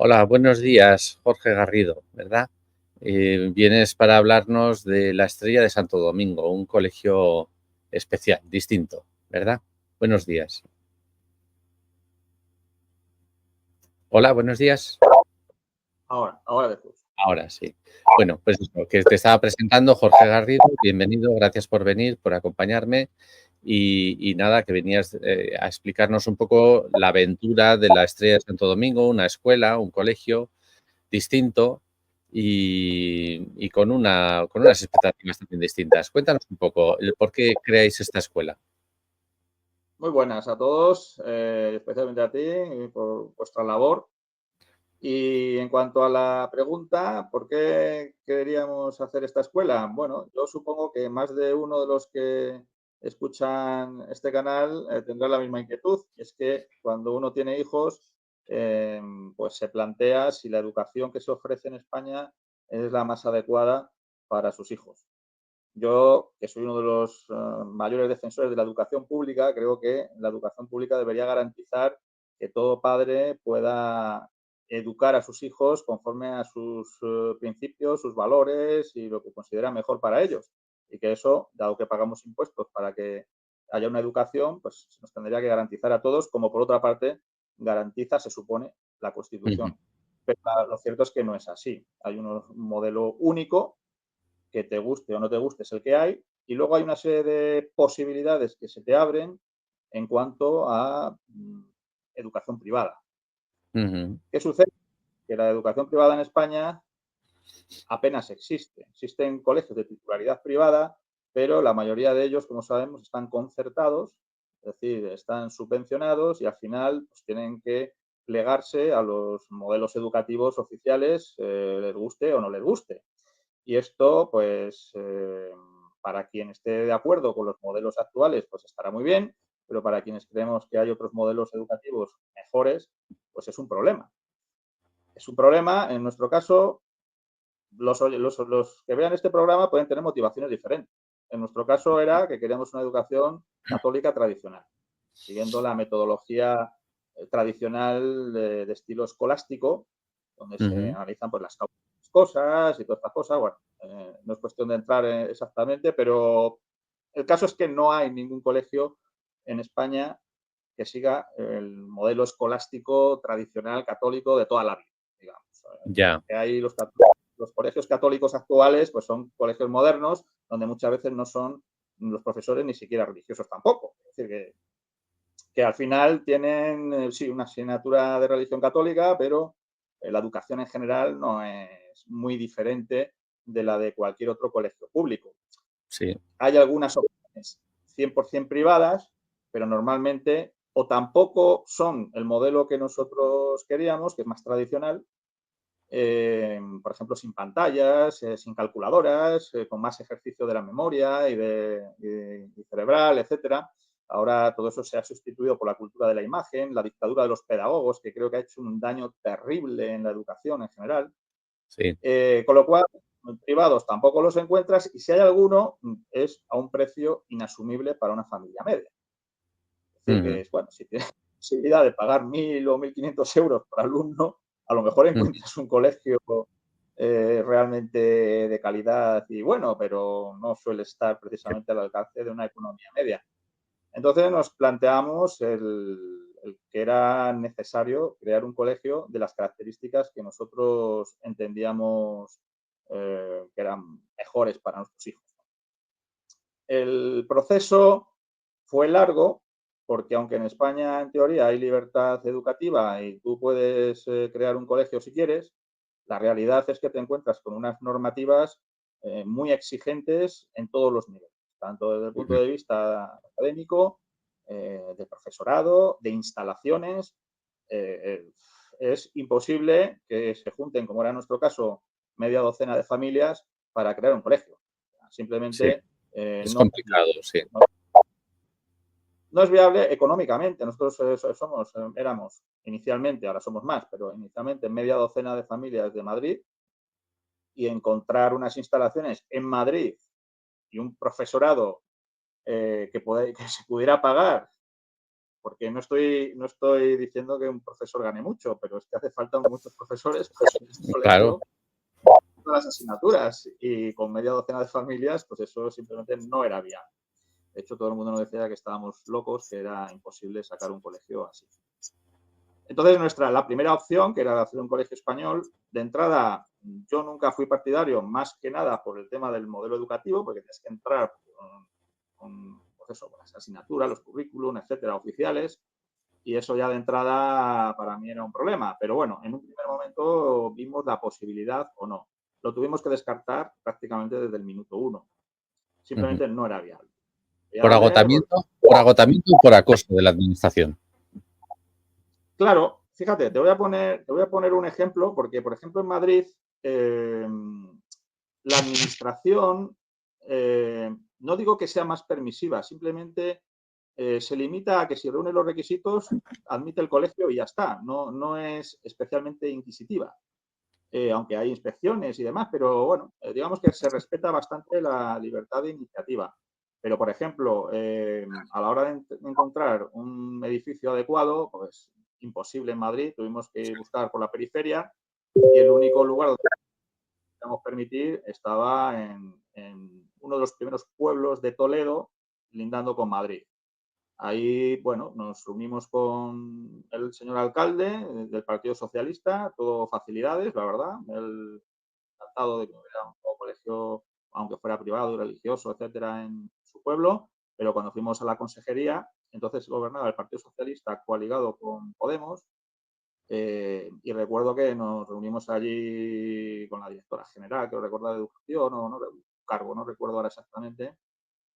Hola, buenos días, Jorge Garrido, ¿verdad? Vienes para hablarnos de la Estrella de Santo Domingo, un colegio especial, distinto, ¿verdad? Buenos días. Hola, buenos días. Ahora después. Ahora sí. Bueno, pues eso, que te estaba presentando Jorge Garrido, bienvenido, gracias por venir, por acompañarme y nada, que venías a explicarnos un poco la aventura de la Estrella de Santo Domingo, una escuela, un colegio distinto y con unas expectativas también distintas. Cuéntanos un poco el por qué creáis esta escuela. Muy buenas a todos, especialmente a ti por vuestra labor. Y en cuanto a la pregunta, ¿por qué queríamos hacer esta escuela? Bueno, yo supongo que más de uno de los que escuchan este canal tendrá la misma inquietud. Y es que cuando uno tiene hijos, pues se plantea si la educación que se ofrece en España es la más adecuada para sus hijos. Yo, que soy uno de los mayores defensores de la educación pública, creo que la educación pública debería garantizar que todo padre pueda educar a sus hijos conforme a sus principios, sus valores y lo que considera mejor para ellos. Y que eso, dado que pagamos impuestos para que haya una educación, pues se nos tendría que garantizar a todos, como por otra parte garantiza, se supone, la Ujú, Constitución. Pero lo cierto es que no es así. Hay un modelo único que te guste o no te guste es el que hay, y luego hay una serie de posibilidades que se te abren en cuanto a educación privada. ujú. ¿Qué sucede? Que la educación privada en España apenas existe. Existen colegios de titularidad privada, pero la mayoría de ellos, como sabemos, están concertados, es decir, están subvencionados y al final pues, tienen que plegarse a los modelos educativos oficiales, les guste o no les guste. Y esto, pues, para quien esté de acuerdo con los modelos actuales, pues estará muy bien, pero para quienes creemos que hay otros modelos educativos mejores, pues es un problema. Es un problema, en nuestro caso, los que vean este programa pueden tener motivaciones diferentes. En nuestro caso era que queríamos una educación católica tradicional, siguiendo la metodología tradicional de estilo escolástico, donde se Ujú. analizan pues, las cosas y todas estas cosas. Bueno, no es cuestión de entrar exactamente, pero el caso es que no hay ningún colegio en España que siga el modelo escolástico tradicional católico de toda la vida, digamos. Ya. Que hay los colegios católicos actuales, pues son colegios modernos, donde muchas veces no son los profesores ni siquiera religiosos tampoco. Es decir, que al final tienen, sí, una asignatura de religión católica, pero la educación en general no es muy diferente de la de cualquier otro colegio público. Sí. Hay algunas opciones 100% privadas, pero normalmente o tampoco son el modelo que nosotros queríamos, que es más tradicional, por ejemplo, sin pantallas, sin calculadoras, con más ejercicio de la memoria y cerebral, etcétera. Ahora todo eso se ha sustituido por la cultura de la imagen, la dictadura de los pedagogos, que creo que ha hecho un daño terrible en la educación en general. Sí. Con lo cual, privados tampoco los encuentras y si hay alguno, es a un precio inasumible para una familia media. Es decir, Ujú, que bueno, si tienes posibilidad de pagar 1.000 o 1.500 euros por alumno, a lo mejor ujú. encuentras un colegio realmente de calidad y bueno, pero no suele estar Que- precisamente al alcance de una economía media. Entonces nos planteamos el que era necesario crear un colegio de las características que nosotros entendíamos que eran mejores para nuestros hijos. El proceso fue largo porque aunque en España en teoría hay libertad educativa y tú puedes crear un colegio si quieres, la realidad es que te encuentras con unas normativas muy exigentes en todos los niveles, tanto desde el punto Ujú. de vista académico, de profesorado, de instalaciones. Eh, es imposible que se junten, como era nuestro caso, media docena de familias para crear un colegio. Sí. Simplemente Es no es complicado, viable. sí. No es viable económicamente. Nosotros éramos inicialmente, ahora somos más, pero inicialmente media docena de familias de Madrid y encontrar unas instalaciones en Madrid y un profesorado que se pudiera pagar porque no estoy diciendo que un profesor gane mucho, pero es que hace falta muchos profesores para que este colegio, todas las asignaturas, y con media docena de familias, pues eso simplemente no era viable. De hecho, todo el mundo nos decía que estábamos locos, que era imposible sacar un colegio así. Entonces, la primera opción, que era hacer un colegio español, de entrada, yo nunca fui partidario, más que nada por el tema del modelo educativo, porque tienes que entrar con las asignaturas, los currículum, etcétera, oficiales, y eso ya de entrada para mí era un problema. Pero bueno, en un primer momento vimos la posibilidad o no. Lo tuvimos que descartar prácticamente desde el minuto 1. Simplemente no era viable. ¿Por agotamiento o por acoso de la administración? Claro, fíjate, te voy a poner un ejemplo, porque, por ejemplo, en Madrid, la administración, no digo que sea más permisiva, simplemente se limita a que si reúne los requisitos, admite el colegio y ya está. No es especialmente inquisitiva, aunque hay inspecciones y demás, pero bueno, digamos que se respeta bastante la libertad de iniciativa. Pero, por ejemplo, a la hora de encontrar un edificio adecuado, pues imposible en Madrid, tuvimos que buscar por la periferia y el único lugar donde podíamos permitir estaba en uno de los primeros pueblos de Toledo, lindando con Madrid. Ahí, bueno, nos reunimos con el señor alcalde del Partido Socialista, todo facilidades, la verdad. Él encantado de que hubiera un colegio, aunque fuera privado y religioso, etcétera, en su pueblo. Pero cuando fuimos a la consejería, entonces gobernaba el Partido Socialista coaligado con Podemos. Y recuerdo que nos reunimos allí con la directora general, que recuerda de educación, no cargo, no recuerdo ahora exactamente.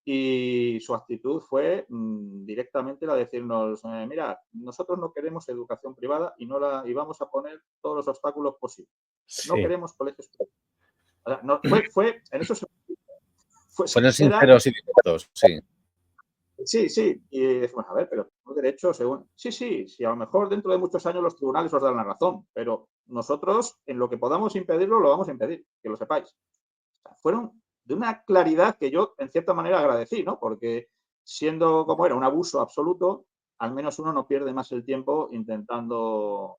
Y su actitud fue directamente la de decirnos, mira, nosotros no queremos educación privada y vamos a poner todos los obstáculos posibles. Sí. No queremos colegios privados. O sea, fue en eso fue sinceros y directos, sí. Sí. Y decimos, a ver, pero por derecho, según. Sí, a lo mejor dentro de muchos años los tribunales os dan la razón, pero nosotros, en lo que podamos impedirlo, lo vamos a impedir, que lo sepáis. O sea, fueron de una claridad que yo, en cierta manera, agradecí, ¿no? Porque siendo como era un abuso absoluto, al menos uno no pierde más el tiempo intentando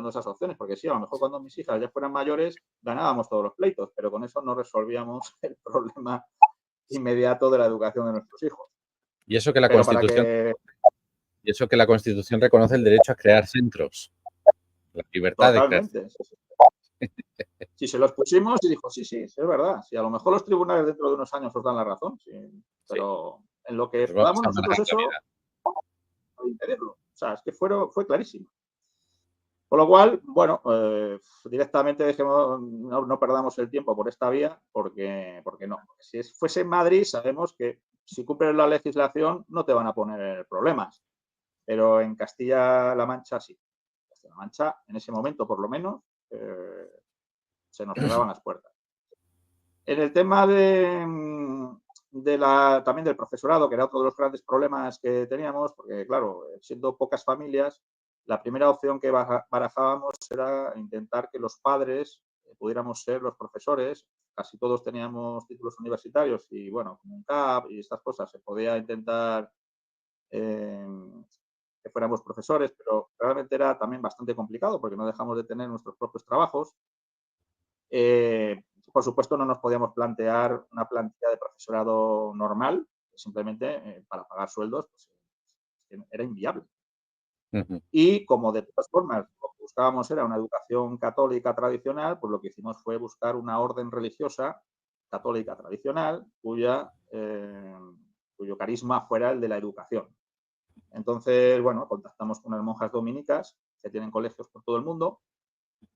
esas opciones, porque sí, a lo mejor cuando mis hijas ya fueran mayores, ganábamos todos los pleitos, pero con eso no resolvíamos el problema inmediato de la educación de nuestros hijos. Y eso que la Constitución reconoce el derecho a crear centros. La libertad totalmente, de crear. Si se los pusimos y dijo, sí, es verdad. Si a lo mejor los tribunales dentro de unos años os dan la razón, sí, pero en lo que podamos nosotros eso, impedirlo. O sea, es que fue clarísimo. Con lo cual, bueno, directamente dejemos, no perdamos el tiempo por esta vía, porque no. Si fuese en Madrid, sabemos que si cumples la legislación no te van a poner problemas. Pero en Castilla-La Mancha sí. Castilla-La Mancha, en ese momento por lo menos, se nos cerraban las puertas. En el tema también del profesorado, que era otro de los grandes problemas que teníamos, porque claro, siendo pocas familias, la primera opción que barajábamos era intentar que los padres pudiéramos ser los profesores. Casi todos teníamos títulos universitarios y bueno, como un CAP y estas cosas, se podía intentar que fuéramos profesores, pero realmente era también bastante complicado porque no dejamos de tener nuestros propios trabajos. Por supuesto, no nos podíamos plantear una plantilla de profesorado normal, simplemente para pagar sueldos, pues, era inviable. Y como de todas formas lo que buscábamos era una educación católica tradicional, pues lo que hicimos fue buscar una orden religiosa católica tradicional cuyo carisma fuera el de la educación. Entonces, bueno, contactamos con unas monjas dominicas que tienen colegios por todo el mundo.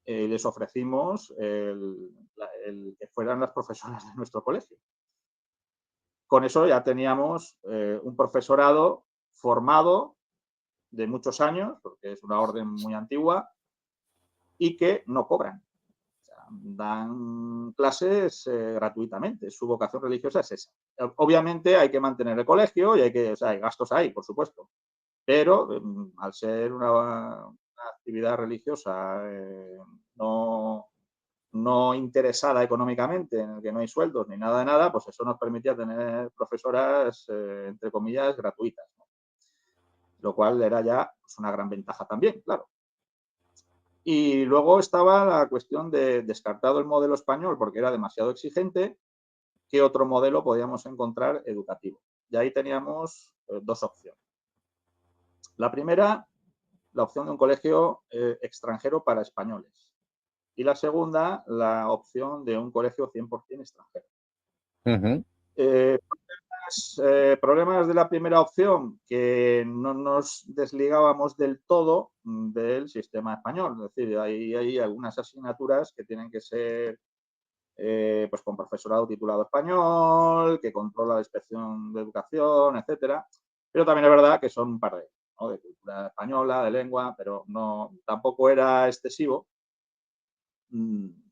Les ofrecimos el que fueran las profesoras de nuestro colegio. Con eso ya teníamos un profesorado formado de muchos años, porque es una orden muy antigua, y que no cobran. O sea, dan clases gratuitamente. Su vocación religiosa es esa. Obviamente hay que mantener el colegio y hay gastos ahí, por supuesto. Pero al ser una actividad religiosa no interesada económicamente, en el que no hay sueldos ni nada de nada, pues eso nos permitía tener profesoras, entre comillas, gratuitas, ¿no? lo cual era ya pues, una gran ventaja también, claro. Y luego estaba la cuestión de descartado el modelo español porque era demasiado exigente, ¿qué otro modelo podíamos encontrar educativo? Y ahí teníamos dos opciones. La primera, la opción de un colegio extranjero para españoles. Y la segunda, la opción de un colegio 100% extranjero. Problemas de la primera opción, que no nos desligábamos del todo del sistema español. Es decir, hay algunas asignaturas que tienen que ser pues con profesorado titulado español, que controla la inspección de educación, etcétera. Pero también es verdad que son un par de, ¿no? De cultura española, de lengua, pero no, tampoco era excesivo.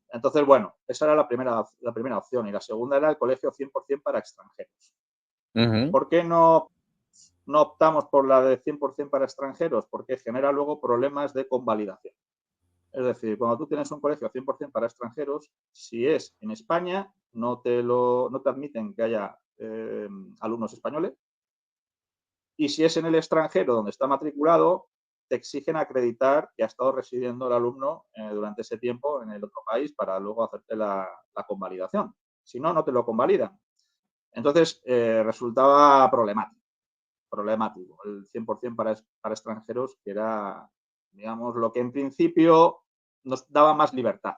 Entonces, bueno, esa era la primera opción. Y la segunda era el colegio 100% para extranjeros. ¿Por qué no optamos por la de 100% para extranjeros? Porque genera luego problemas de convalidación. Es decir, cuando tú tienes un colegio 100% para extranjeros, si es en España, no te admiten que haya alumnos españoles. Y si es en el extranjero donde está matriculado, te exigen acreditar que ha estado residiendo el alumno durante ese tiempo en el otro país para luego hacerte la convalidación. Si no, no te lo convalidan. Entonces, resultaba problemático el 100% para extranjeros, que era, digamos, lo que en principio nos daba más libertad,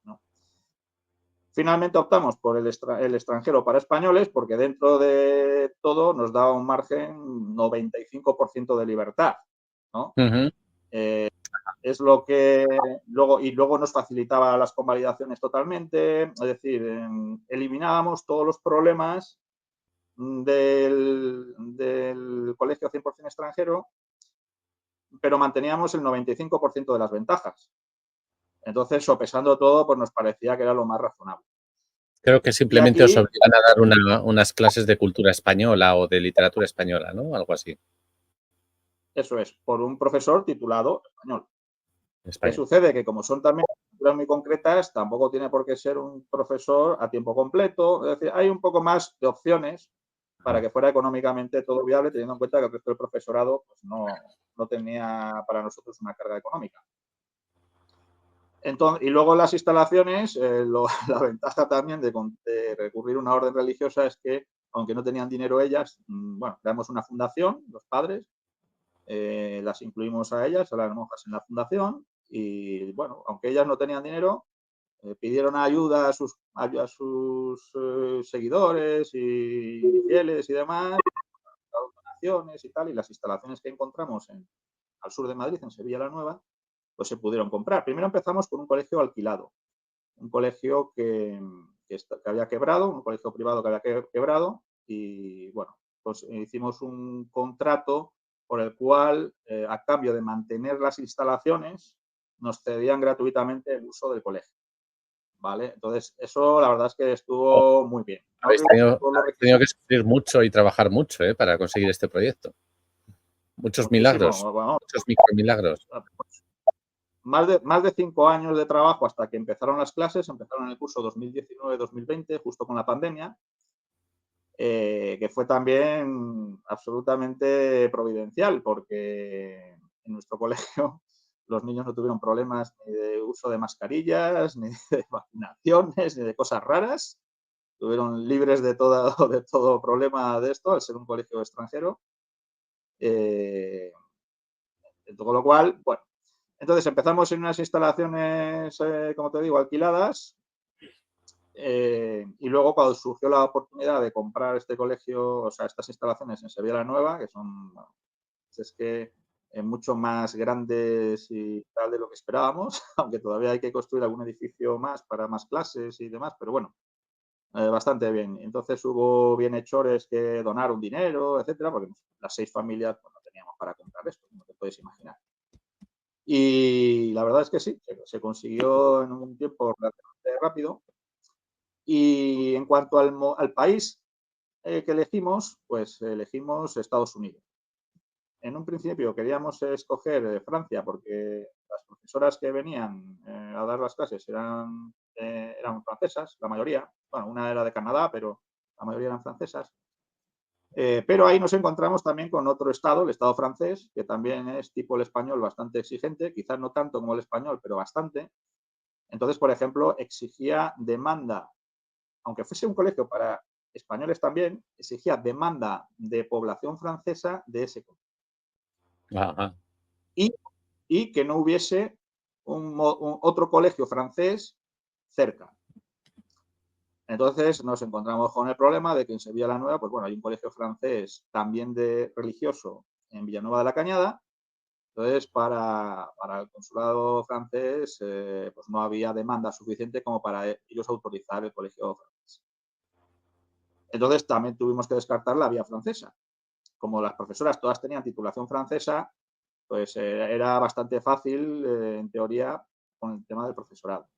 ¿no? Finalmente optamos por el extranjero para españoles porque dentro de todo nos daba un margen 95% de libertad, ¿no? Es lo que luego nos facilitaba las convalidaciones totalmente, es decir, eliminábamos todos los problemas del colegio 100% extranjero, pero manteníamos el 95% de las ventajas. Entonces, sopesando todo, pues nos parecía que era lo más razonable. Creo que simplemente os obligan a dar unas clases de cultura española o de literatura española, ¿no? Algo así. Eso es, por un profesor titulado español. Español. ¿Qué sucede? Que como son también culturas muy concretas, tampoco tiene por qué ser un profesor a tiempo completo. Es decir, hay un poco más de opciones para que fuera económicamente todo viable, teniendo en cuenta que el resto del profesorado pues, no tenía para nosotros una carga económica. Entonces, y luego las instalaciones, la ventaja también de recurrir a una orden religiosa es que, aunque no tenían dinero ellas, bueno, creamos una fundación, los padres, las incluimos a ellas, a las monjas en la fundación, y bueno, aunque ellas no tenían dinero, pidieron ayuda a sus seguidores y fieles y demás, donaciones y tal, y las instalaciones que encontramos al sur de Madrid, en Sevilla la Nueva, pues se pudieron comprar. Primero empezamos con un colegio alquilado, un colegio que había quebrado, un colegio privado que había quebrado, y bueno, pues hicimos un contrato por el cual, a cambio de mantener las instalaciones, nos cedían gratuitamente el uso del colegio. ¿Vale? Entonces, eso la verdad es que estuvo muy bien. Habéis tenido que sufrir mucho y trabajar mucho para conseguir este proyecto. Muchos milagros, bueno, muchos micromilagros. Más de 5 años de trabajo hasta que empezaron las clases, empezaron en el curso 2019-2020, justo con la pandemia, que fue también absolutamente providencial, porque en nuestro colegio los niños no tuvieron problemas ni de uso de mascarillas, ni de vacunaciones, ni de cosas raras. Estuvieron libres de todo problema de esto, al ser un colegio extranjero. Con lo cual, bueno, entonces empezamos en unas instalaciones, como te digo, alquiladas, y luego cuando surgió la oportunidad de comprar este colegio, o sea, estas instalaciones en Sevilla la Nueva, que son, bueno, es que mucho más grandes y tal de lo que esperábamos, aunque todavía hay que construir algún edificio más para más clases y demás, pero bueno, bastante bien. Entonces hubo bienhechores que donaron dinero, etcétera, porque las 6 familias pues, no teníamos para comprar esto, como te puedes imaginar. Y la verdad es que sí, se consiguió en un tiempo relativamente rápido. Y en cuanto al país que elegimos, pues elegimos Estados Unidos. En un principio queríamos escoger Francia porque las profesoras que venían a dar las clases eran francesas, la mayoría. Bueno, una era de Canadá, pero la mayoría eran francesas. Pero ahí nos encontramos también con otro Estado, el Estado francés, que también es tipo el español bastante exigente, quizás no tanto como el español, pero bastante. Entonces, por ejemplo, exigía demanda, aunque fuese un colegio para españoles también, exigía demanda de población francesa de ese colegio. Ajá. Y que no hubiese otro colegio francés cerca. Entonces nos encontramos con el problema de que en Sevilla la Nueva, pues bueno, hay un colegio francés también de religioso en Villanueva de la Cañada. Entonces, para el consulado francés, pues no había demanda suficiente como para ellos autorizar el colegio francés. Entonces, también tuvimos que descartar la vía francesa. Como las profesoras todas tenían titulación francesa, pues era bastante fácil, en teoría, con el tema del profesorado.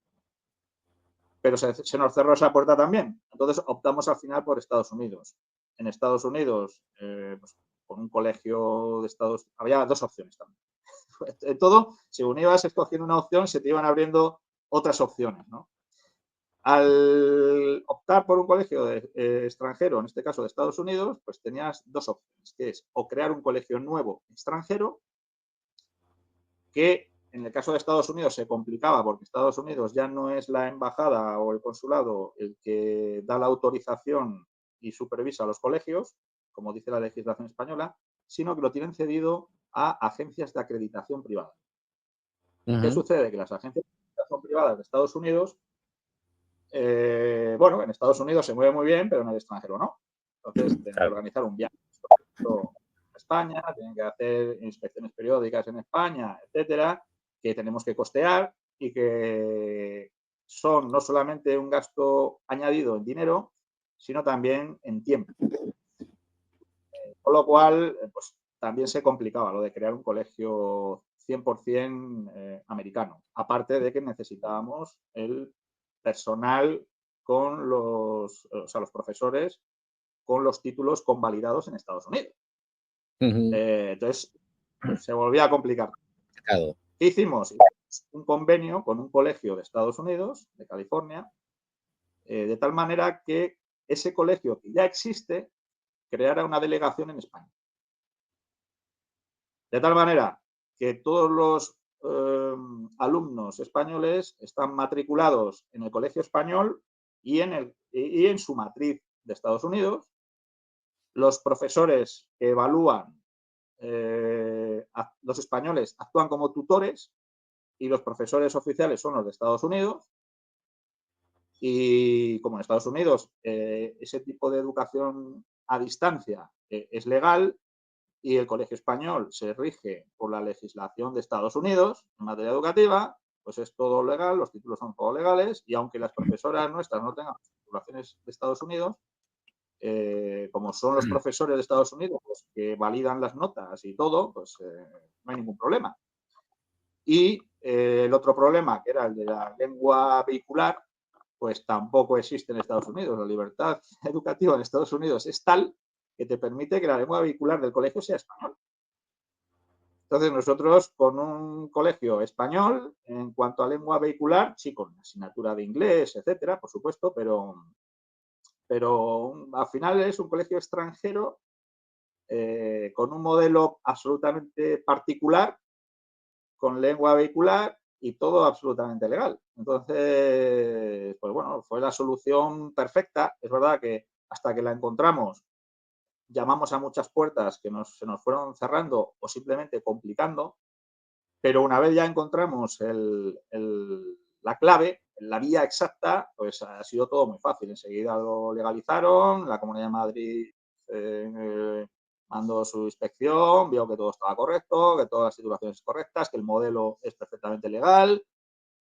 Pero se nos cerró esa puerta también. Entonces optamos al final por Estados Unidos. En Estados Unidos, pues, con un colegio de Estados Unidos, había dos opciones también. En todo, según ibas escogiendo una opción, se te iban abriendo otras opciones, ¿no? Al optar por un colegio extranjero, en este caso de Estados Unidos, pues tenías dos opciones, que es o crear un colegio nuevo extranjero, que en el caso de Estados Unidos se complicaba porque Estados Unidos ya no es la embajada o el consulado el que da la autorización y supervisa a los colegios, como dice la legislación española, sino que lo tienen cedido a agencias de acreditación privada. ¿Qué sucede? Que las agencias de acreditación privadas de Estados Unidos, bueno, en Estados Unidos se mueve muy bien, pero en el extranjero no. Entonces, tienen que organizar un viaje a España, tienen que hacer inspecciones periódicas en España, etcétera, que tenemos que costear y que son no solamente un gasto añadido en dinero, sino también en tiempo. Con lo cual, pues también se complicaba lo de crear un colegio 100% americano. Aparte de que necesitábamos el personal con los profesores con los títulos convalidados en Estados Unidos. Entonces, se volvía a complicar. Claro. ¿Qué hicimos? Un convenio con un colegio de Estados Unidos, de California, de tal manera que ese colegio que ya existe creara una delegación en España. De tal manera que todos los alumnos españoles están matriculados en el colegio español y en su matriz de Estados Unidos. Los profesores que evalúan los españoles actúan como tutores y los profesores oficiales son los de Estados Unidos. Y como en Estados Unidos ese tipo de educación a distancia es legal y el colegio español se rige por la legislación de Estados Unidos en materia educativa, pues es todo legal, los títulos son todos legales y aunque las profesoras nuestras no tengan titulaciones de Estados Unidos, como son los profesores de Estados Unidos los que validan las notas y todo, pues no hay ningún problema. Y el otro problema, que era el de la lengua vehicular, pues tampoco existe en Estados Unidos. La libertad educativa en Estados Unidos es tal que te permite que la lengua vehicular del colegio sea español. Entonces nosotros con un colegio español, en cuanto a lengua vehicular, sí, con asignatura de inglés, etcétera, por supuesto, pero al final es un colegio extranjero con un modelo absolutamente particular, con lengua vehicular y todo absolutamente legal. Entonces, pues bueno, fue la solución perfecta. Es verdad que hasta que la encontramos, llamamos a muchas puertas que se nos fueron cerrando o simplemente complicando, pero una vez ya encontramos la clave, la vía exacta, pues ha sido todo muy fácil. Enseguida lo legalizaron, la Comunidad de Madrid mandó su inspección, vio que todo estaba correcto, que todas las titulaciones correctas, que el modelo es perfectamente legal.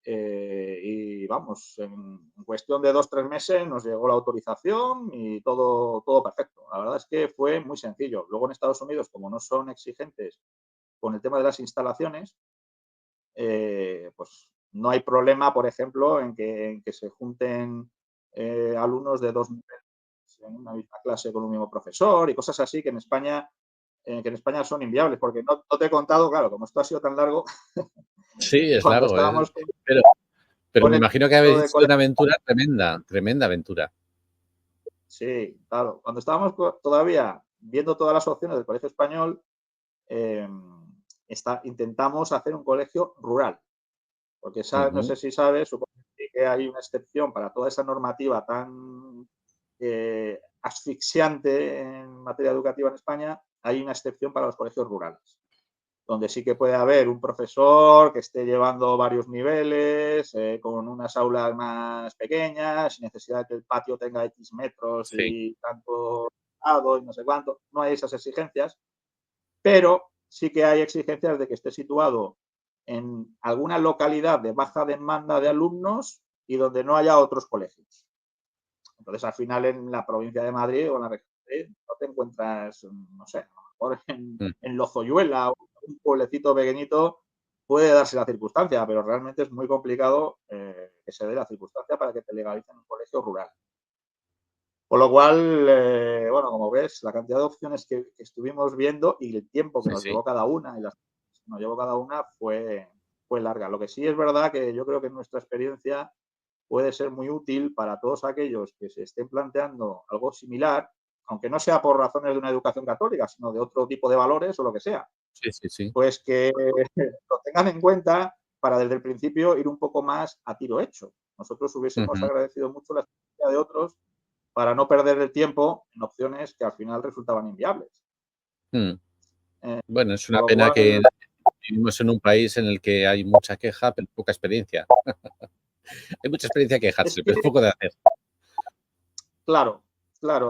Y vamos, en cuestión de 2 o 3 meses nos llegó la autorización y todo perfecto. La verdad es que fue muy sencillo. Luego en Estados Unidos, como no son exigentes con el tema de las instalaciones, pues no hay problema, por ejemplo, en que se junten alumnos de 2 niveles en una misma clase con un mismo profesor y cosas así que en España son inviables, porque no te he contado, claro, como esto ha sido tan largo. Sí, es cuando largo, estábamos pero me imagino que habéis sido una aventura colegio. tremenda aventura. Sí, claro. Cuando estábamos todavía viendo todas las opciones del colegio español, intentamos hacer un colegio rural. Porque no sé si sabes, supongo que hay una excepción para toda esa normativa tan asfixiante en materia educativa en España, hay una excepción para los colegios rurales, donde sí que puede haber un profesor que esté llevando varios niveles, con unas aulas más pequeñas, sin necesidad de que el patio tenga X metros y tanto lado y no sé cuánto. No hay esas exigencias, pero sí que hay exigencias de que esté situado en alguna localidad de baja demanda de alumnos y donde no haya otros colegios. Entonces, al final, en la provincia de Madrid o en la región de Madrid, no te encuentras, no sé, a lo mejor en Lozoyuela o un pueblecito pequeñito puede darse la circunstancia, pero realmente es muy complicado que se dé la circunstancia para que te legalicen un colegio rural. Con lo cual, bueno, como ves, la cantidad de opciones que estuvimos viendo y el tiempo que nos llevó cada una y las que nos llevó cada una fue larga. Lo que sí es verdad que yo creo que nuestra experiencia puede ser muy útil para todos aquellos que se estén planteando algo similar, aunque no sea por razones de una educación católica, sino de otro tipo de valores o lo que sea. Pues que lo tengan en cuenta para desde el principio ir un poco más a tiro hecho. Nosotros hubiésemos agradecido mucho la experiencia de otros para no perder el tiempo en opciones que al final resultaban inviables. Bueno, es una pena que vivimos en un país en el que hay mucha queja, pero poca experiencia. Hay mucha experiencia quejarse, pero poco de hacer. Claro,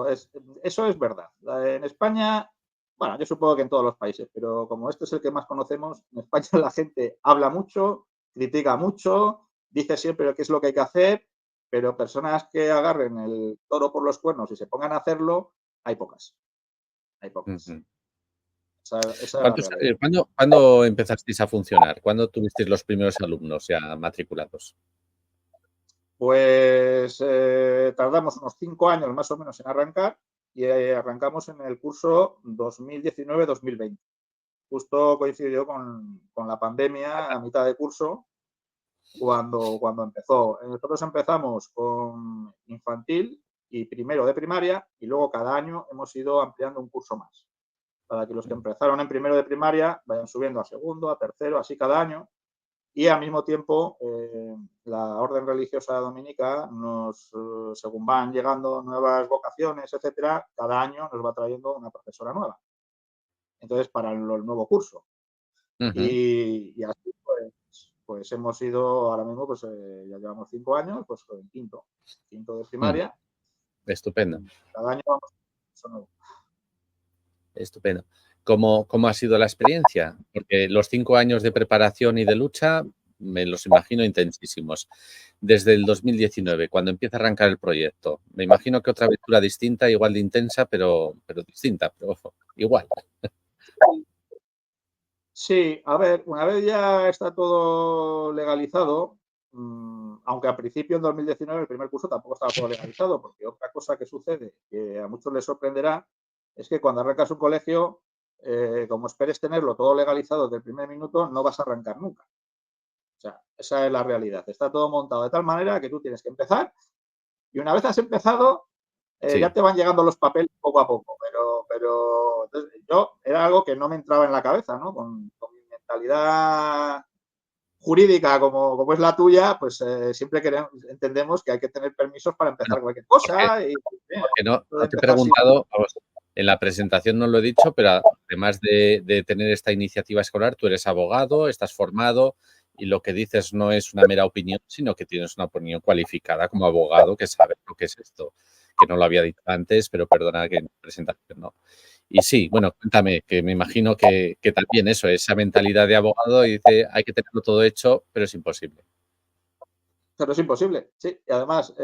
eso es verdad. En España, bueno, yo supongo que en todos los países, pero como este es el que más conocemos, en España la gente habla mucho, critica mucho, dice siempre qué es lo que hay que hacer, pero personas que agarren el toro por los cuernos y se pongan a hacerlo, hay pocas. Hay pocas. Esa es la realidad. ¿Cuándo empezasteis a funcionar? ¿Cuándo tuvisteis los primeros alumnos ya matriculados? Pues tardamos unos 5 años más o menos en arrancar y arrancamos en el curso 2019-2020. Justo coincidió con la pandemia a mitad de curso cuando empezó. Nosotros empezamos con infantil y primero de primaria y luego cada año hemos ido ampliando un curso más. Para que los que empezaron en primero de primaria vayan subiendo a segundo, a tercero, así cada año. Y al mismo tiempo, la orden religiosa dominica, según van llegando nuevas vocaciones, etcétera, cada año nos va trayendo una profesora nueva. Entonces, para el nuevo curso. Y así, pues hemos ido, ahora mismo, pues ya llevamos 5 años, pues en quinto de primaria. Estupendo. Cada año vamos a eso nuevo. Estupendo. ¿Cómo ha sido la experiencia? Porque los 5 años de preparación y de lucha me los imagino intensísimos. Desde el 2019, cuando empieza a arrancar el proyecto, me imagino que otra aventura distinta, igual de intensa, pero distinta, pero igual. Sí, a ver, una vez ya está todo legalizado, aunque al principio en 2019 el primer curso tampoco estaba todo legalizado, porque otra cosa que sucede, que a muchos les sorprenderá, es que cuando arrancas un colegio, como esperes tenerlo todo legalizado desde el primer minuto, no vas a arrancar nunca. O sea, esa es la realidad. Está todo montado de tal manera que tú tienes que empezar y una vez has empezado, ya te van llegando los papeles poco a poco, pero entonces, yo era algo que no me entraba en la cabeza, ¿no? Con mi mentalidad jurídica como es la tuya, pues siempre entendemos que hay que tener permisos para empezar cualquier cosa. Porque no te he preguntado, vamos, en la presentación no lo he dicho, pero además de tener esta iniciativa escolar, tú eres abogado, estás formado y lo que dices no es una mera opinión, sino que tienes una opinión cualificada como abogado que sabe lo que es esto, que no lo había dicho antes, pero perdona que en la presentación no. Y sí, bueno, cuéntame, que me imagino que también eso, esa mentalidad de abogado y dice hay que tenerlo todo hecho, pero es imposible. Pero es imposible, sí. Y además,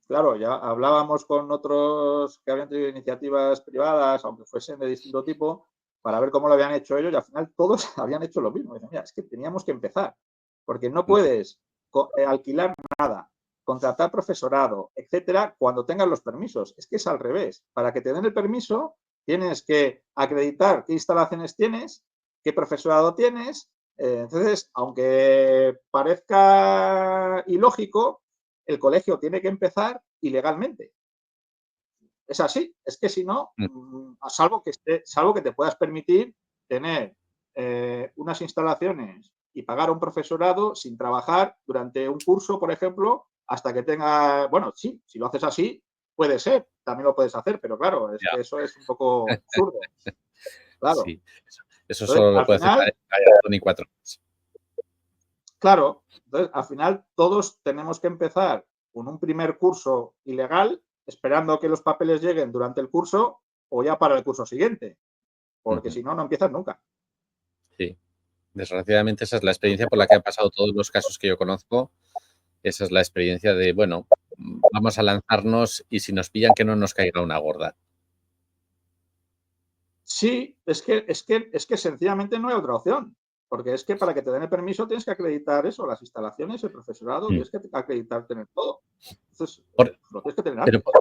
claro, ya hablábamos con otros que habían tenido iniciativas privadas, aunque fuesen de distinto tipo, para ver cómo lo habían hecho ellos y al final todos habían hecho lo mismo. Dicen, mira, es que teníamos que empezar, porque no puedes alquilar nada, contratar profesorado, etcétera, cuando tengas los permisos. Es que es al revés. Para que te den el permiso, tienes que acreditar qué instalaciones tienes, qué profesorado tienes. Entonces, aunque parezca ilógico, el colegio tiene que empezar ilegalmente. Es así. Es que si no, Mm. salvo que te puedas permitir tener unas instalaciones y pagar a un profesorado sin trabajar durante un curso, por ejemplo, hasta que tenga, bueno, sí, si lo haces así, puede ser, también lo puedes hacer, pero claro, es Ya. que eso es un poco absurdo, claro. Sí, eso Entonces, solo lo al puede hacer final, Tony 4 horas. claro, entonces, al final todos tenemos que empezar con un primer curso ilegal, esperando que los papeles lleguen durante el curso o ya para el curso siguiente, porque Ujú. si no, no empiezas nunca. Sí. Desgraciadamente esa es la experiencia por la que han pasado todos los casos que yo conozco. Esa es la experiencia de, bueno, vamos a lanzarnos y si nos pillan que no nos caiga una gorda. Sí, es que sencillamente no hay otra opción, porque es que para que te den el permiso tienes que acreditar eso, las instalaciones, el profesorado, Mm. tienes que acreditar tener todo. Entonces, Por- lo tienes que tener pero, antes.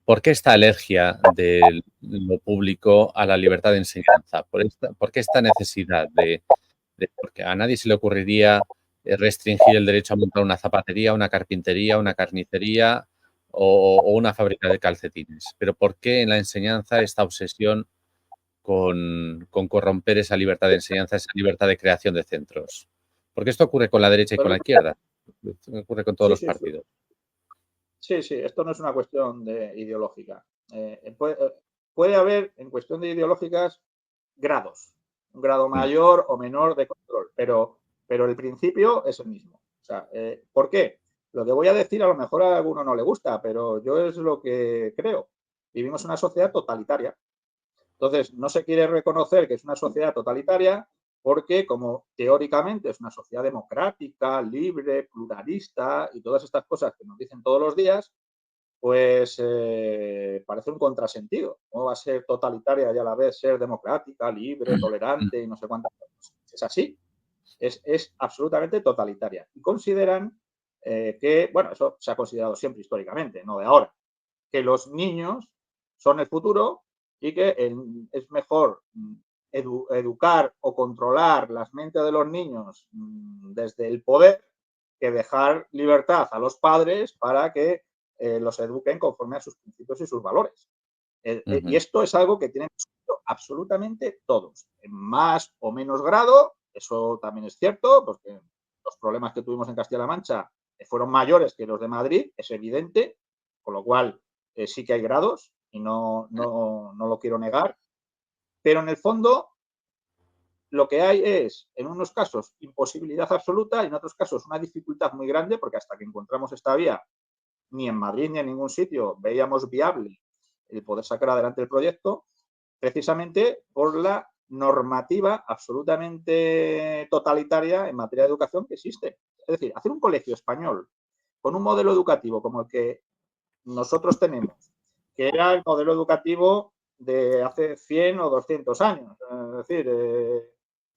¿por qué esta alergia de lo público a la libertad de enseñanza? ¿Por qué esta necesidad porque a nadie se le ocurriría restringir el derecho a montar una zapatería, una carpintería, una carnicería o una fábrica de calcetines? Pero ¿por qué en la enseñanza esta obsesión con corromper esa libertad de enseñanza, esa libertad de creación de centros? Porque esto ocurre con la derecha y con Pero la izquierda, ocurre con todos sí, los sí, sí, partidos. sí, sí, esto no es una cuestión de ideológica. Puede haber, en cuestión de ideológicas, grados, un grado Mm, mayor o menor de control, pero el principio es el mismo. O sea, ¿por qué? Lo que voy a decir a lo mejor a alguno no le gusta, pero yo es lo que creo. Vivimos en una sociedad totalitaria. Entonces, no se quiere reconocer que es una sociedad totalitaria porque, como teóricamente es una sociedad democrática, libre, pluralista y todas estas cosas que nos dicen todos los días, pues parece un contrasentido. ¿Cómo va a ser totalitaria y a la vez ser democrática, libre, mm, tolerante y no sé cuántas cosas? Es así, es absolutamente totalitaria. Y consideran que, bueno, eso se ha considerado siempre históricamente, no de ahora, que los niños son el futuro y que es mejor educar o controlar las mentes de los niños desde el poder que dejar libertad a los padres para que los eduquen conforme a sus principios y sus valores. Y ujú. esto es algo que tienen absolutamente todos, en más o menos grado, eso también es cierto, porque los problemas que tuvimos en Castilla-La Mancha fueron mayores que los de Madrid, es evidente, con lo cual sí que hay grados y no lo quiero negar, pero en el fondo lo que hay es, en unos casos, imposibilidad absoluta y en otros casos una dificultad muy grande, porque hasta que encontramos esta vía, ni en Madrid ni en ningún sitio veíamos viable el poder sacar adelante el proyecto, precisamente por la normativa absolutamente totalitaria en materia de educación que existe. Es decir, hacer un colegio español con un modelo educativo como el que nosotros tenemos, que era el modelo educativo de hace 100 o 200 años. Es decir,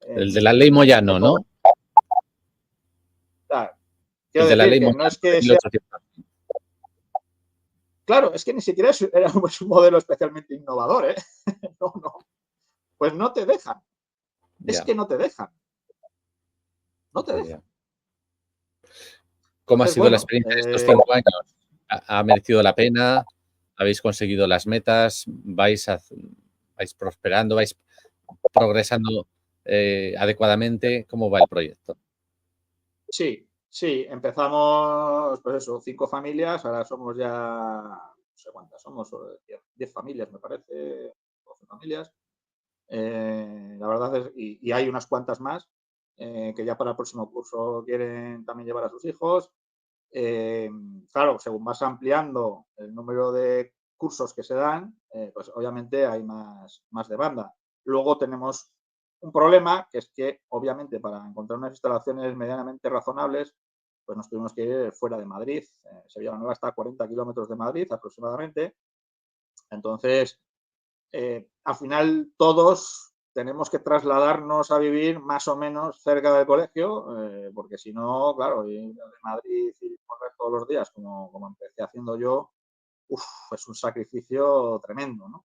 El de la ley Moyano, ¿no? quiero El de la decir ley que no Moyano es de que sea. 1800. Claro, es que ni siquiera era un modelo especialmente innovador, ¿eh? No, no. Pues no te dejan. Es Ya, que no te dejan. No te ya, dejan. ya. ¿Cómo ha Entonces, sido la bueno, experiencia de estos 5 años? ¿Ha merecido la pena? ¿Habéis conseguido las metas? ¿Vais prosperando? ¿Vais progresando adecuadamente? ¿Cómo va el proyecto? sí, sí, empezamos, pues eso, 5 familias, ahora somos ya, no sé cuántas somos, 10 familias, me parece, 12 familias. La verdad es, y hay unas cuantas más que ya para el próximo curso quieren también llevar a sus hijos. Eh, claro, según vas ampliando el número de cursos que se dan, pues obviamente hay más demanda. Luego tenemos un problema, que es que obviamente para encontrar unas instalaciones medianamente razonables, pues nos tuvimos que ir fuera de Madrid. Sevilla la Nueva está a 40 kilómetros de Madrid aproximadamente. Entonces, al final todos tenemos que trasladarnos a vivir más o menos cerca del colegio, porque si no, claro, ir de Madrid y volver todos los días, como empecé haciendo yo, es un sacrificio tremendo, ¿no?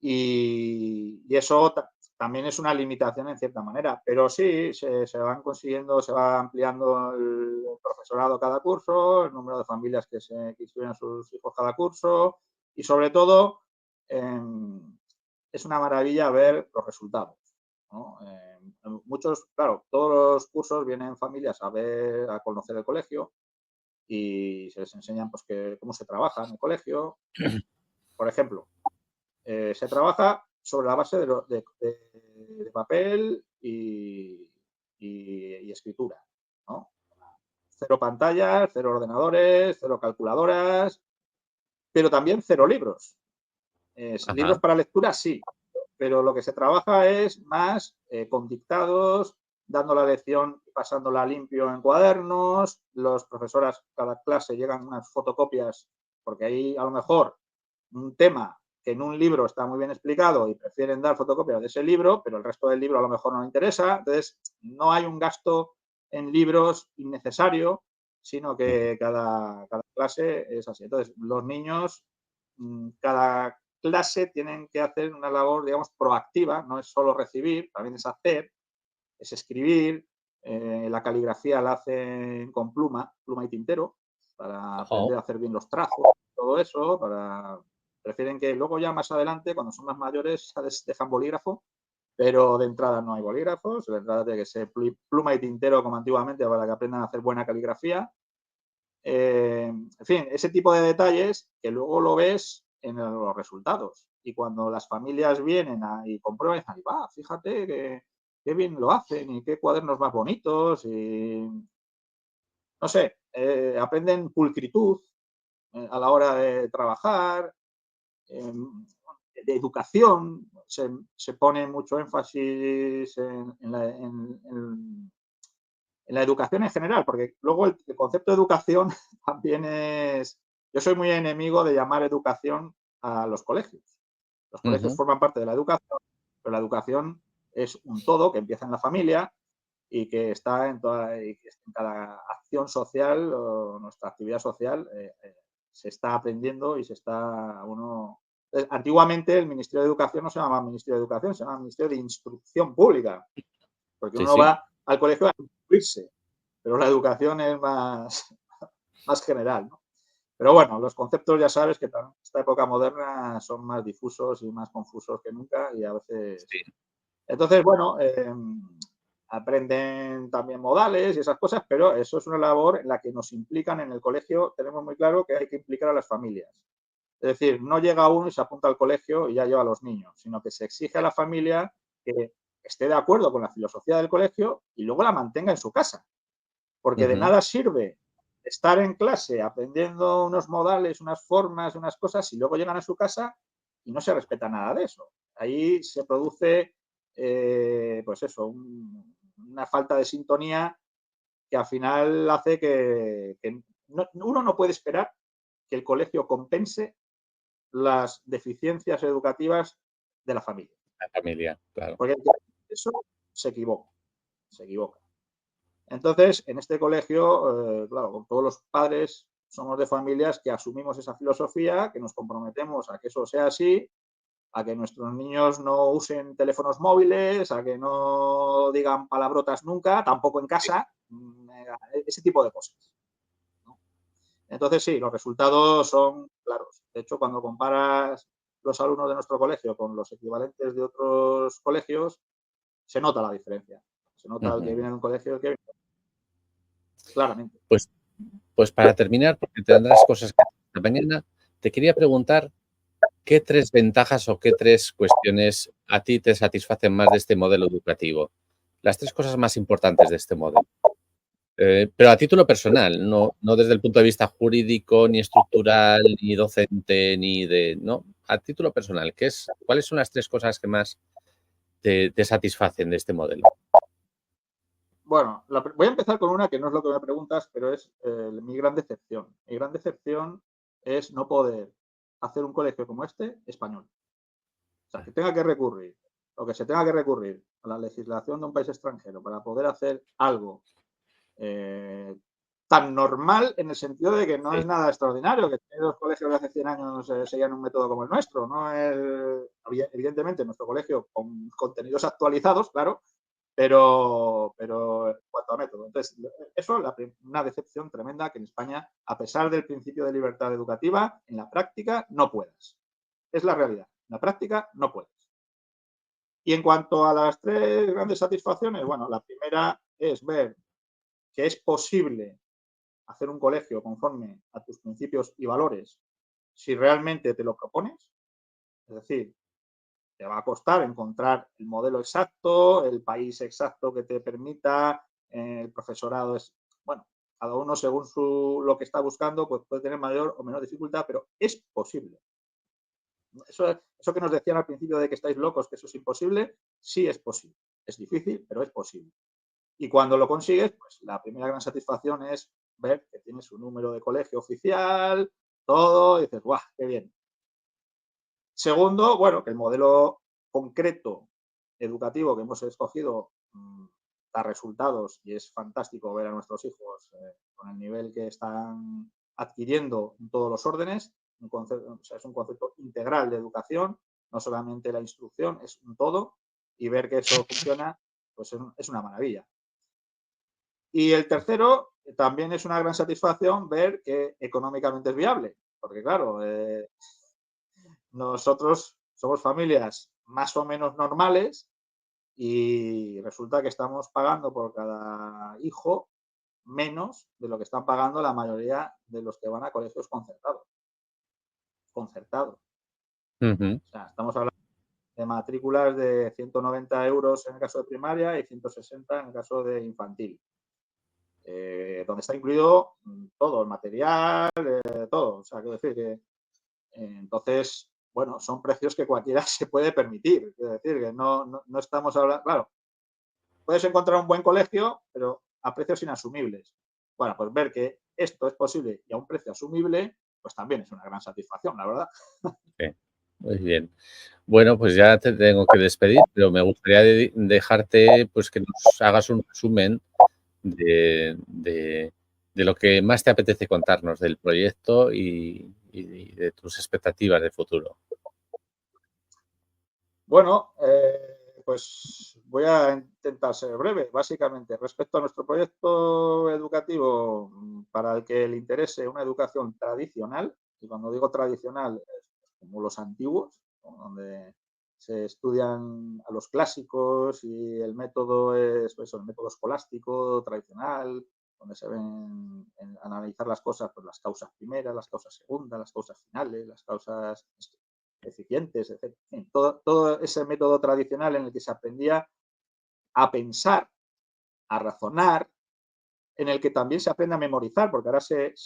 Y eso también es una limitación en cierta manera, pero sí, se van consiguiendo, se va ampliando el profesorado cada curso, el número de familias que inscriben a sus hijos cada curso, Y sobre todo, es una maravilla ver los resultados, ¿no? Muchos, claro, todos los cursos vienen familias a conocer el colegio y se les enseñan pues, cómo se trabaja en el colegio. Por ejemplo, se trabaja sobre la base de papel y escritura, ¿no? 0 pantallas, 0 ordenadores, 0 calculadoras, pero también 0 libros. Libros para lectura sí, pero lo que se trabaja es más con dictados, dando la lección y pasándola limpio en cuadernos. Los profesores, cada clase llegan unas fotocopias, porque ahí a lo mejor un tema que en un libro está muy bien explicado y prefieren dar fotocopias de ese libro, pero el resto del libro a lo mejor no interesa. Entonces, no hay un gasto en libros innecesario, sino que cada clase es así. Entonces, los niños, cada clase tienen que hacer una labor, digamos, proactiva, no es solo recibir, también es hacer, es escribir, la caligrafía la hacen con pluma y tintero, para aprender a hacer bien los trazos, todo eso, prefieren que luego ya más adelante, cuando son más mayores, dejan bolígrafo, pero de entrada no hay bolígrafos, de entrada tiene que ser pluma y tintero como antiguamente para que aprendan a hacer buena caligrafía. En fin, ese tipo de detalles que luego lo ves en los resultados. Y cuando las familias vienen y comprueban, y dicen, fíjate qué bien lo hacen y qué cuadernos más bonitos. Y no sé, aprenden pulcritud a la hora de trabajar, de educación. Se pone mucho énfasis en la educación en general, porque luego el concepto de educación también es... Yo soy muy enemigo de llamar educación a los colegios. Los colegios forman parte de la educación, pero la educación es un todo que empieza en la familia y que está en cada acción social o nuestra actividad social se está aprendiendo y se está Antiguamente el Ministerio de Educación no se llamaba Ministerio de Educación, se llamaba Ministerio de Instrucción Pública, porque uno va al colegio a instruirse, pero la educación es más general, ¿no? Pero bueno, los conceptos ya sabes que en esta época moderna son más difusos y más confusos que nunca y a veces... Sí. Entonces, bueno, aprenden también modales y esas cosas, pero eso es una labor en la que nos implican en el colegio. Tenemos muy claro que hay que implicar a las familias. Es decir, no llega uno y se apunta al colegio y ya lleva a los niños, sino que se exige a la familia que esté de acuerdo con la filosofía del colegio y luego la mantenga en su casa. Porque de nada sirve estar en clase aprendiendo unos modales, unas formas, unas cosas y luego llegan a su casa y no se respeta nada de eso. Ahí se produce, pues eso, una falta de sintonía que al final hace que uno no puede esperar que el colegio compense las deficiencias educativas de la familia. La familia, claro. Porque eso se equivoca. Entonces, en este colegio, claro, con todos los padres somos de familias que asumimos esa filosofía, que nos comprometemos a que eso sea así, a que nuestros niños no usen teléfonos móviles, a que no digan palabrotas nunca, tampoco en casa, ese tipo de cosas, ¿no? Entonces, sí, los resultados son claros. De hecho, cuando comparas los alumnos de nuestro colegio con los equivalentes de otros colegios, se nota la diferencia. Se nota el que viene de un colegio que viene de otro. Claramente. Pues para terminar, porque tendrás cosas que hacer esta mañana, te quería preguntar ¿qué 3 ventajas o qué 3 cuestiones a ti te satisfacen más de este modelo educativo? Las 3 cosas más importantes de este modelo. Pero a título personal, no desde el punto de vista jurídico, ni estructural, ni docente, ni de... No, a título personal, ¿cuáles son las 3 cosas que más te satisfacen de este modelo? Bueno, voy a empezar con una que no es lo que me preguntas, pero es mi gran decepción. Mi gran decepción es no poder hacer un colegio como este español. O sea, que tenga que recurrir, o que se tenga que recurrir a la legislación de un país extranjero para poder hacer algo tan normal en el sentido de que no es nada extraordinario, que los colegios de hace 100 años seguían un método como el nuestro. No es, evidentemente, nuestro colegio con contenidos actualizados, claro, pero en cuanto a método. Entonces, eso es una decepción tremenda que en España, a pesar del principio de libertad educativa, en la práctica no puedas. Es la realidad. En la práctica no puedes. Y en cuanto a las 3 grandes satisfacciones, bueno, la primera es ver que es posible hacer un colegio conforme a tus principios y valores si realmente te lo propones. Es decir, te va a costar encontrar el modelo exacto, el país exacto que te permita, el profesorado es, bueno, cada uno según lo que está buscando, pues puede tener mayor o menor dificultad, pero es posible. Eso que nos decían al principio de que estáis locos, que eso es imposible, sí es posible. Es difícil, pero es posible. Y cuando lo consigues, pues la primera gran satisfacción es ver que tienes un número de colegio oficial, todo, y dices, ¡guau, qué bien! Segundo, bueno, que el modelo concreto educativo que hemos escogido da resultados y es fantástico ver a nuestros hijos con el nivel que están adquiriendo en todos los órdenes. O sea, es un concepto integral de educación, no solamente la instrucción, es un todo, y ver que eso funciona, pues es una maravilla. Y el tercero, también es una gran satisfacción ver que económicamente es viable, porque claro, nosotros somos familias más o menos normales y resulta que estamos pagando por cada hijo menos de lo que están pagando la mayoría de los que van a colegios concertados. Concertados. O sea, estamos hablando de matrículas de 190 euros en el caso de primaria y 160 en el caso de infantil. Donde está incluido todo, el material, todo. O sea, quiero decir que entonces, bueno, son precios que cualquiera se puede permitir. Es decir, que no estamos hablando, claro, puedes encontrar un buen colegio, pero a precios inasumibles. Bueno, pues ver que esto es posible y a un precio asumible, pues también es una gran satisfacción, la verdad. Sí, muy bien. Bueno, pues ya te tengo que despedir, pero me gustaría dejarte pues que nos hagas un resumen de lo que más te apetece contarnos del proyecto y de tus expectativas de futuro. Bueno, pues voy a intentar ser breve. Básicamente, respecto a nuestro proyecto educativo, para el que le interese una educación tradicional, y cuando digo tradicional, es como los antiguos, ¿no? Donde se estudian a los clásicos y el método es pues, el método escolástico tradicional, donde se ven en analizar las cosas, pues las causas primeras, las causas segundas, las causas finales, las causas eficientes, etc. Todo ese método tradicional en el que se aprendía a pensar, a razonar, en el que también se aprende a memorizar, porque ahora se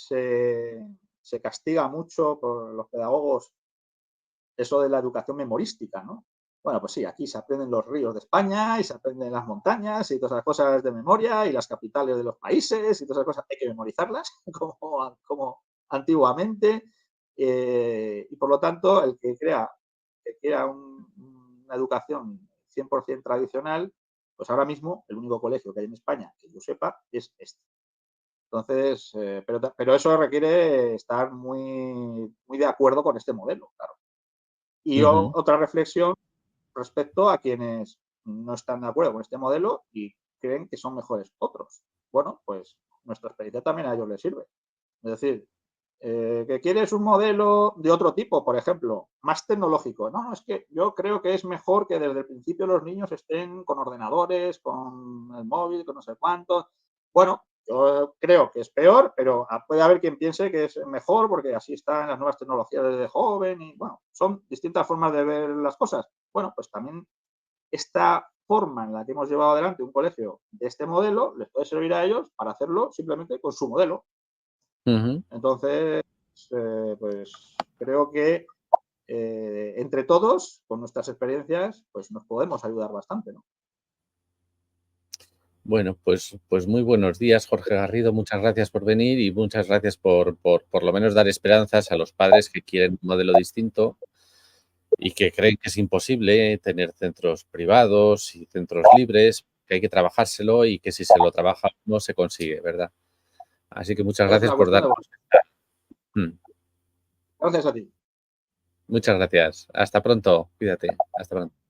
castiga mucho por los pedagogos eso de la educación memorística, ¿no? Bueno, pues sí, aquí se aprenden los ríos de España y se aprenden las montañas y todas esas cosas de memoria y las capitales de los países y todas esas cosas hay que memorizarlas como antiguamente y por lo tanto el que quiera una educación 100% tradicional, pues ahora mismo el único colegio que hay en España que yo sepa es este. Entonces, pero eso requiere estar muy, muy de acuerdo con este modelo, claro. Y otra reflexión respecto a quienes no están de acuerdo con este modelo y creen que son mejores otros. Bueno, pues nuestra experiencia también a ellos les sirve. Es decir, que quieres un modelo de otro tipo, por ejemplo, más tecnológico. No, es que yo creo que es mejor que desde el principio los niños estén con ordenadores, con el móvil, con no sé cuánto. Bueno, yo creo que es peor, pero puede haber quien piense que es mejor porque así están las nuevas tecnologías desde joven y, bueno, son distintas formas de ver las cosas. Bueno, pues también esta forma en la que hemos llevado adelante un colegio de este modelo les puede servir a ellos para hacerlo simplemente con su modelo. Entonces, pues creo que entre todos, con nuestras experiencias, pues nos podemos ayudar bastante, ¿no? Bueno, pues muy buenos días, Jorge Garrido. Muchas gracias por venir y muchas gracias por lo menos dar esperanzas a los padres que quieren un modelo distinto y que creen que es imposible tener centros privados y centros libres, que hay que trabajárselo y que si se lo trabaja no se consigue, ¿verdad? Así que muchas Es gracias una por cuestión de darnos. Gracias a ti. Muchas gracias. Hasta pronto. Cuídate. Hasta pronto.